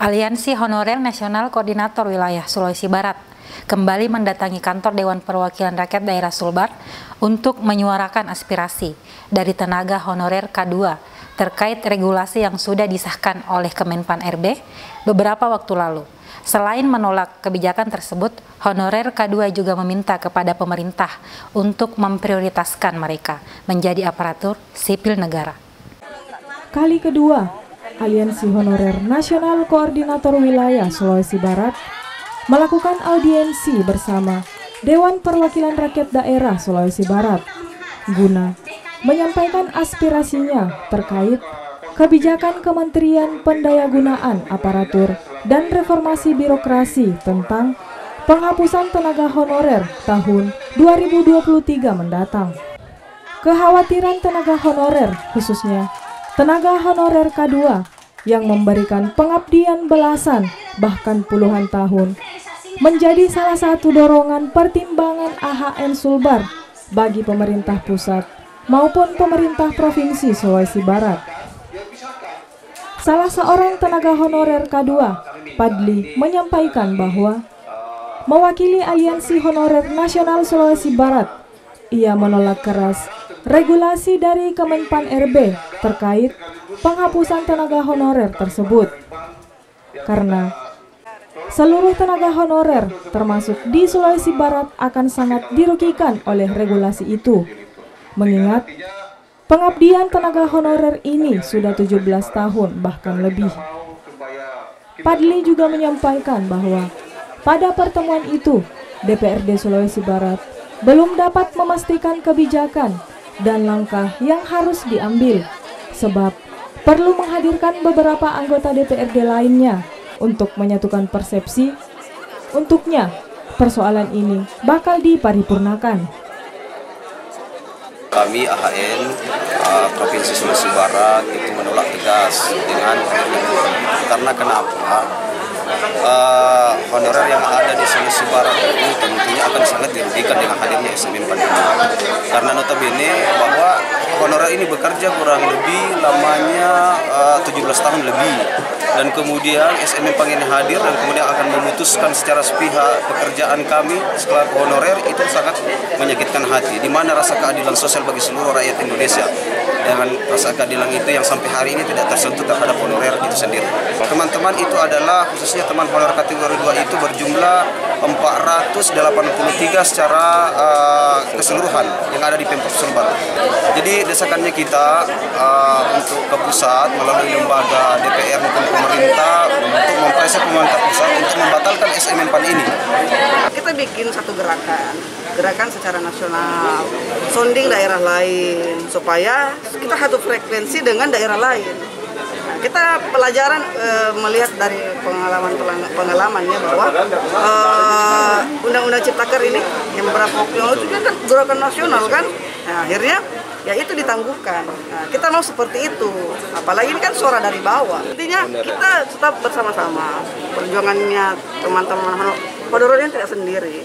Aliansi Honorer Nasional Koordinator Wilayah Sulawesi Barat kembali mendatangi kantor Dewan Perwakilan Rakyat Daerah Sulbar untuk menyuarakan aspirasi dari tenaga honorer K2 terkait regulasi yang sudah disahkan oleh Kemenpan RB beberapa waktu lalu. Selain menolak kebijakan tersebut, honorer K2 juga meminta kepada pemerintah untuk memprioritaskan mereka menjadi aparatur sipil negara. Kali kedua, Aliansi Honorer Nasional Koordinator Wilayah Sulawesi Barat melakukan audiensi bersama Dewan Perwakilan Rakyat Daerah Sulawesi Barat guna menyampaikan aspirasinya terkait kebijakan Kementerian Pendayagunaan Aparatur dan Reformasi Birokrasi tentang penghapusan tenaga honorer tahun 2023 mendatang. Kekhawatiran tenaga honorer, khususnya tenaga honorer K2 yang memberikan pengabdian belasan bahkan puluhan tahun, menjadi salah satu dorongan pertimbangan AHN Sulbar bagi pemerintah pusat maupun pemerintah Provinsi Sulawesi Barat. Salah seorang tenaga honorer K2, Padli, menyampaikan bahwa mewakili Aliansi Honorer Nasional Sulawesi Barat, ia menolak keras regulasi dari Kemenpan RB terkait penghapusan tenaga honorer tersebut. Karena seluruh tenaga honorer termasuk di Sulawesi Barat akan sangat dirugikan oleh regulasi itu. Mengingat pengabdian tenaga honorer ini sudah 17 tahun bahkan lebih. Padli juga menyampaikan bahwa pada pertemuan itu DPRD Sulawesi Barat belum dapat memastikan kebijakan dan langkah yang harus diambil, sebab perlu menghadirkan beberapa anggota DPRD lainnya untuk menyatukan persepsi. Untuknya, persoalan ini bakal diparipurnakan. Kami AHN Provinsi Sulawesi Barat itu menolak tegas dengan karena kenapa? Honorer yang ada di Sulawesi Barat ini tentunya akan sangat dirugikan dengan hadirnya SMM-PAN ini. Karena notabene bahwa honorer ini bekerja kurang lebih lamanya 17 tahun lebih, dan kemudian SMM-PAN ini hadir dan kemudian akan memutuskan secara sepihak pekerjaan kami selaku honorer, itu sangat menyakitkan hati. Di mana rasa keadilan sosial bagi seluruh rakyat Indonesia, dengan rasa keadilan itu yang sampai hari ini tidak tersentuh terhadap honorer itu sendiri. Teman-teman itu adalah khususnya teman honorer kategori 2 itu berjumlah 483 secara keseluruhan yang ada di Pemprov Sulbar. Jadi desakannya kita untuk ke pusat melalui lembaga DPR maupun pemerintah untuk memproses pemerintah pusat untuk membatalkan SMM-PAN ini. Kita bikin satu gerakan secara nasional, sounding daerah lain supaya kita satu frekuensi dengan daerah lain. Nah, kita pelajaran melihat dari pengalamannya bahwa Undang-Undang Ciptaker ini yang beberapa waktu lalu itu kan gerakan nasional kan. Nah, akhirnya ya itu ditangguhkan. Nah, kita mau seperti itu, apalagi ini kan suara dari bawah. Intinya kita tetap bersama-sama, perjuangannya teman-teman honorer tidak sendiri.